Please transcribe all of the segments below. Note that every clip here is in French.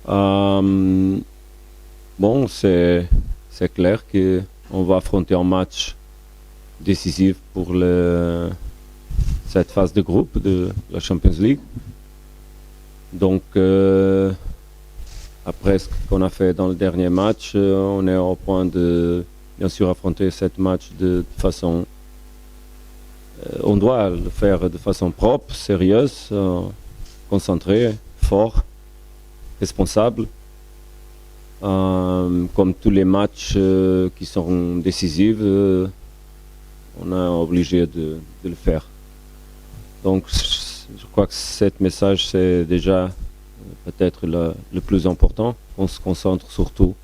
Euh, bon, c'est clair qu'on va affronter un match décisif pour cette phase de groupe de la Champions League. Donc, après ce qu'on a fait dans le dernier match, on est au point de, bien sûr, affronter cette match de façon... on doit le faire de façon propre, sérieuse, concentrée, fort, responsable. Comme tous les matchs qui sont décisifs, on est obligé de le faire. Donc, je crois que ce message, c'est déjà peut-être le plus important. On se concentre surtout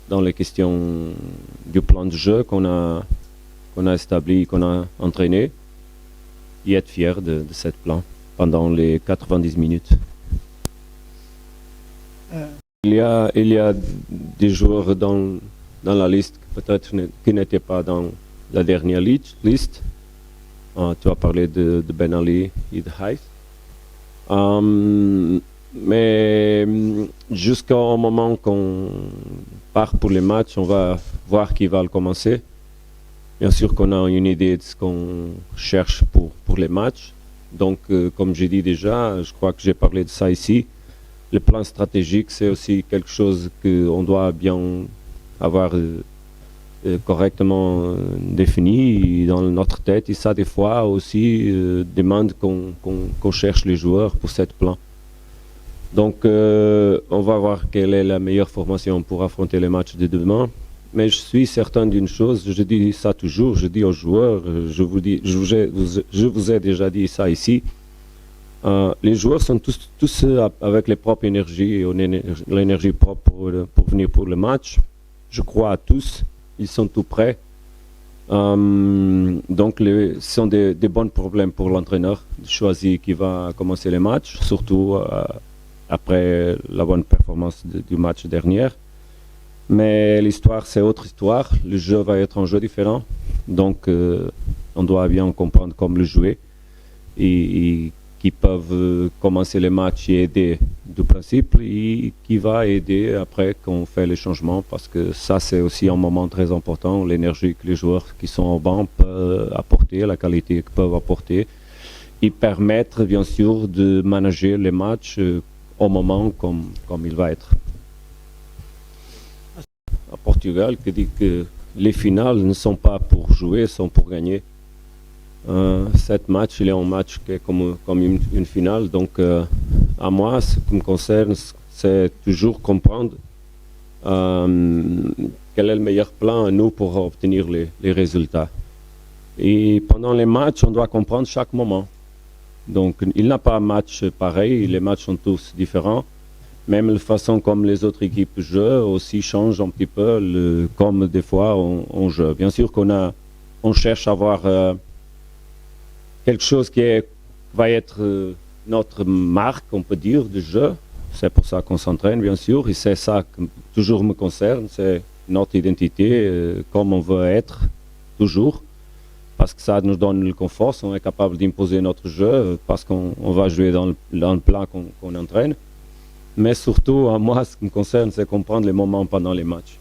dans les questions du plan de jeu qu'on a établi, qu'on a entraîné, et être fier de ce plan pendant les 90 minutes. Il y a des joueurs dans la liste peut-être qui n'étaient pas dans la dernière liste. Tu as parlé de Ben Ali et de Hayes. Mais jusqu'au moment qu'on part pour les matchs, on va voir qui va le commencer. Bien sûr qu'on a une idée de ce qu'on cherche pour les matchs. Donc, comme j'ai dit déjà, je crois que j'ai parlé de ça ici. Le plan stratégique, c'est aussi quelque chose qu'on doit bien avoir correctement défini dans notre tête. Et ça, des fois, aussi demande qu'on cherche les joueurs pour ce plan. Donc, on va voir quelle est la meilleure formation pour affronter les matchs de demain. Mais je suis certain d'une chose, je dis ça toujours, je dis aux joueurs, je vous ai déjà dit ça ici. Les joueurs sont tous avec les propres énergies et l'énergie propre pour venir pour le match. Je crois à tous, ils sont tout prêts. Donc, ce sont des bons problèmes pour l'entraîneur de choisir qui va commencer les matchs, surtout après la bonne performance du match dernier. Mais l'histoire, c'est autre histoire. Le jeu va être un jeu différent. Donc, on doit bien comprendre comment le jouer et qui peuvent commencer les matchs et aider du principe et qui va aider après qu'on fait les changements parce que ça, c'est aussi un moment très important. L'énergie que les joueurs qui sont au banc peuvent apporter, la qualité qu'ils peuvent apporter et permettre, bien sûr, de manager les matchs au moment comme il va être. À Portugal, qui dit que les finales ne sont pas pour jouer, sont pour gagner. Cet match, il est un match qui est comme une finale. Donc, à moi, ce qui me concerne, c'est toujours comprendre quel est le meilleur plan à nous pour obtenir les résultats. Et pendant les matchs, on doit comprendre chaque moment. Donc, il n'y a pas un match pareil, les matchs sont tous différents. Même la façon comme les autres équipes jouent aussi change un petit peu, comme des fois on joue. Bien sûr on cherche à avoir quelque chose qui va être notre marque, on peut dire, de jeu. C'est pour ça qu'on s'entraîne, bien sûr, et c'est ça qui toujours me concerne, c'est notre identité, comme on veut être, toujours. Parce que ça nous donne le confort, on est capable d'imposer notre jeu, parce qu'on va jouer dans le plan qu'on entraîne. Mais surtout, à moi, ce qui me concerne, c'est comprendre les moments pendant les matchs.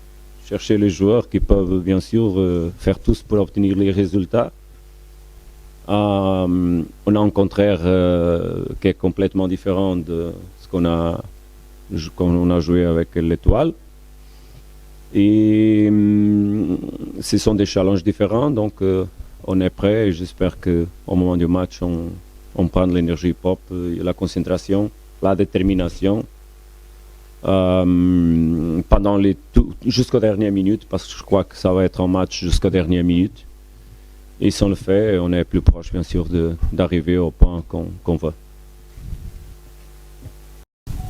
Chercher les joueurs qui peuvent, bien sûr, faire tout pour obtenir les résultats. On a un contraire qui est complètement différent de ce qu'on a joué avec l'Étoile. Et ce sont des challenges différents, donc on est prêt et j'espère qu'au moment du match, on prend l'énergie propre, la concentration, la détermination. Pendant jusqu'aux dernières minutes, parce que je crois que ça va être un match jusqu'aux dernières minutes. Et si on le fait, on est plus proche, bien sûr, d'arriver au point qu'on veut.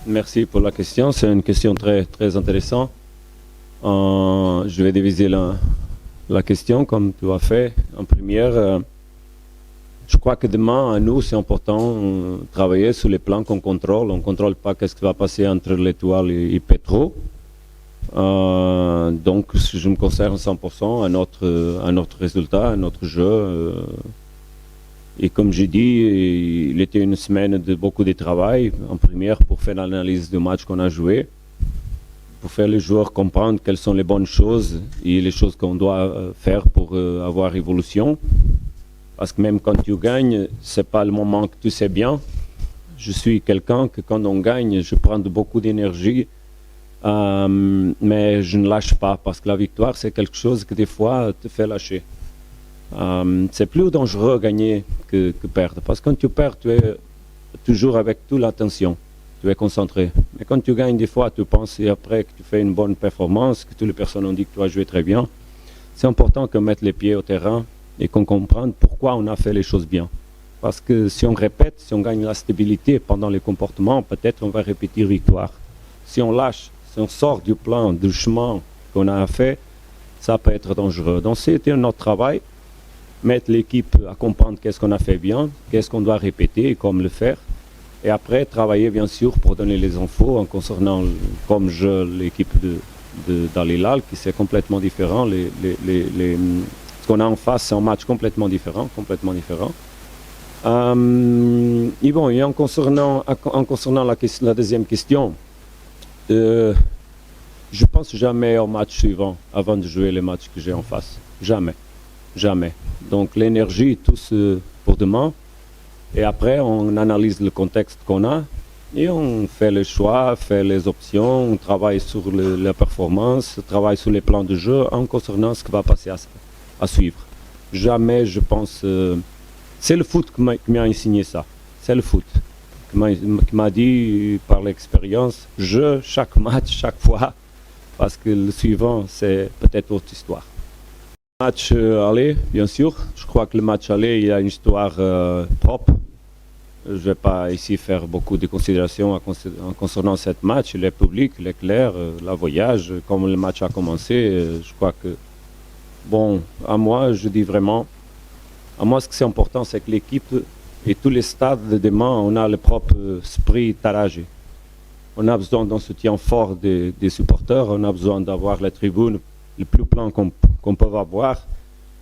Merci pour la question. C'est une question très, très intéressante. Je vais diviser la question comme tu as fait. En première, je crois que demain, à nous, c'est important de travailler sur les plans qu'on contrôle. On ne contrôle pas ce qui va passer entre l'Étoile et Petro. Donc, je me concerne 100% à notre résultat, à notre jeu. Et comme j'ai dit, il était une semaine de beaucoup de travail en première pour faire l'analyse du match qu'on a joué, pour faire les joueurs comprendre quelles sont les bonnes choses et les choses qu'on doit faire pour avoir évolution. Parce que même quand tu gagnes, c'est pas le moment que tu sais bien. Je suis quelqu'un que quand on gagne, je prends beaucoup d'énergie, mais je ne lâche pas parce que la victoire, c'est quelque chose que des fois te fait lâcher. C'est plus dangereux gagner que perdre. Parce que quand tu perds, tu es toujours avec toute l'attention. Tu es concentré. Mais quand tu gagnes, des fois, tu penses, et après que tu fais une bonne performance, que toutes les personnes ont dit que tu as joué très bien, c'est important qu'on mette les pieds au terrain et qu'on comprenne pourquoi on a fait les choses bien. Parce que si on répète, si on gagne la stabilité pendant les comportements, peut-être on va répéter victoire. Si on lâche, si on sort du plan, du chemin qu'on a fait, ça peut être dangereux. Donc c'était notre travail. Mettre l'équipe à comprendre qu'est-ce qu'on a fait bien, qu'est-ce qu'on doit répéter et comment le faire. Et après, travailler bien sûr pour donner les infos en concernant, comme l'équipe d'Al Hilal, qui c'est complètement différent. Ce qu'on a en face, c'est un match complètement différent. Et bon, et en concernant la deuxième question, je pense jamais au match suivant avant de jouer les matchs que j'ai en face. Jamais. Donc l'énergie, tout pour demain. Et après, on analyse le contexte qu'on a et on fait le choix, fait les options, on travaille sur la performance, on travaille sur les plans de jeu en concernant ce qui va passer à suivre. Jamais, je pense... c'est le foot qui m'a enseigné ça. C'est le foot qui m'a dit par l'expérience, chaque match, chaque fois, parce que le suivant, c'est peut-être autre histoire. Match aller, bien sûr. Je crois que le match aller, il y a une histoire propre. Je ne vais pas ici faire beaucoup de considérations en concernant ce match. Il est public, il est clair, le voyage, comme le match a commencé. Je crois que, bon, à moi, je dis vraiment, à moi, ce qui est important, c'est que l'équipe et tous les stades de demain, on a le propre esprit Taraji. On a besoin d'un soutien fort des supporters, on a besoin d'avoir la tribune le plus plein qu'on peut avoir.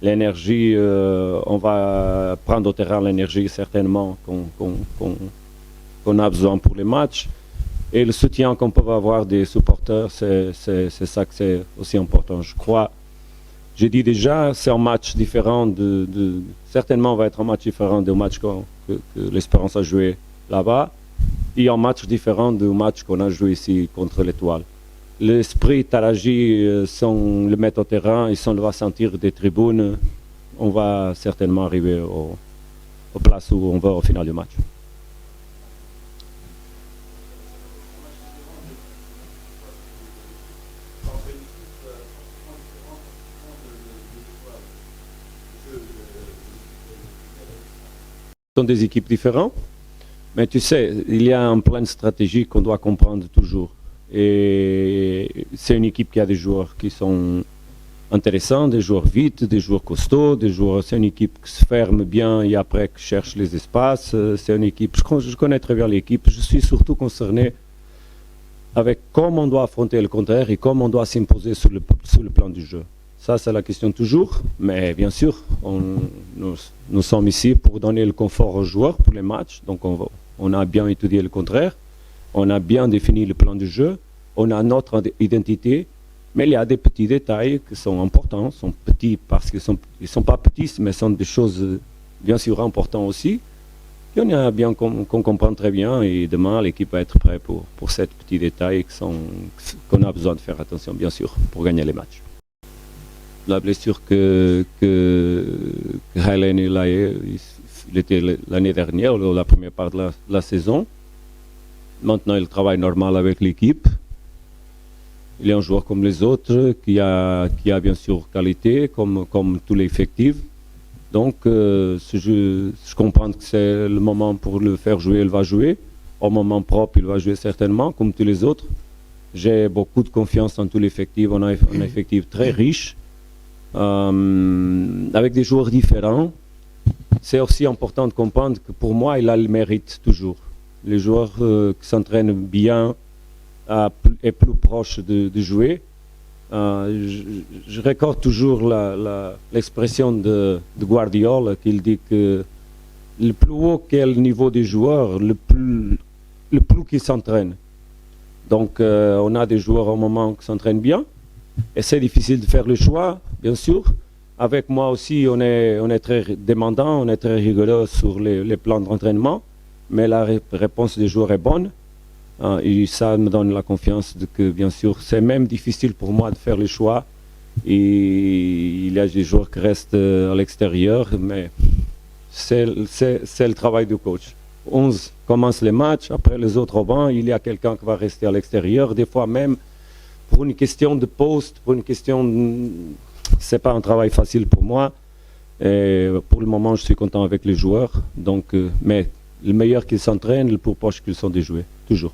L'énergie, on va prendre au terrain l'énergie certainement qu'on a besoin pour les matchs. Et le soutien qu'on peut avoir des supporters, c'est ça que c'est aussi important. Je crois, j'ai dit déjà, c'est un match différent certainement va être un match différent du match que l'Espérance a joué là-bas. Et un match différent du match qu'on a joué ici contre l'Étoile. L'esprit Taraji, si on le met au terrain et si on le va sentir des tribunes, on va certainement arriver aux places où on va au final du match. Ce sont des équipes différentes, mais tu sais, il y a un plan stratégique qu'on doit comprendre toujours. Et c'est une équipe qui a des joueurs qui sont intéressants, des joueurs vite, des joueurs costauds, c'est une équipe qui se ferme bien et après qui cherche les espaces. C'est une équipe, je connais très bien l'équipe, je suis surtout concerné avec comment on doit affronter le contraire et comment on doit s'imposer sur le plan du jeu. Ça, c'est la question toujours, mais bien sûr, nous sommes ici pour donner le confort aux joueurs pour les matchs, donc on a bien étudié le contraire. On a bien défini le plan de jeu, on a notre identité, mais il y a des petits détails qui sont importants, sont petits parce qu'ils sont pas petits, mais sont des choses bien sûr importantes aussi. Et on a bien qu'on comprend très bien et demain l'équipe va être prête pour ces petits détails qu'on a besoin de faire attention bien sûr pour gagner les matchs. La blessure que Helen il était l'année dernière, la première part de la saison. Maintenant, il travaille normal avec l'équipe. Il est un joueur comme les autres, qui a bien sûr qualité, comme tous les effectifs. Donc, je comprends que c'est le moment pour le faire jouer, il va jouer. Au moment propre, il va jouer certainement, comme tous les autres. J'ai beaucoup de confiance en tout l'effectif. On a un effectif très riche, avec des joueurs différents. C'est aussi important de comprendre que pour moi, il a le mérite toujours. Les joueurs qui s'entraînent bien et plus proches de jouer. Je recorde toujours l'expression de Guardiola qu'il dit que le plus haut qu'est le niveau des joueurs, le plus qu'ils s'entraînent. Donc, on a des joueurs au moment qui s'entraînent bien. Et c'est difficile de faire le choix, bien sûr. Avec moi aussi, on est très demandant, on est très rigoureux sur les plans d'entraînement. Mais la réponse des joueurs est bonne. Et ça me donne la confiance que, bien sûr, c'est même difficile pour moi de faire le choix. Et il y a des joueurs qui restent à l'extérieur, mais c'est le travail du coach. 11 commence les matchs, après les autres au banc, il y a quelqu'un qui va rester à l'extérieur. Des fois même, pour une question de poste, pour une question... C'est pas un travail facile pour moi. Et pour le moment, je suis content avec les joueurs. Donc, mais le meilleur qu'ils s'entraînent, le plus proche qu'ils sont des joueurs, toujours.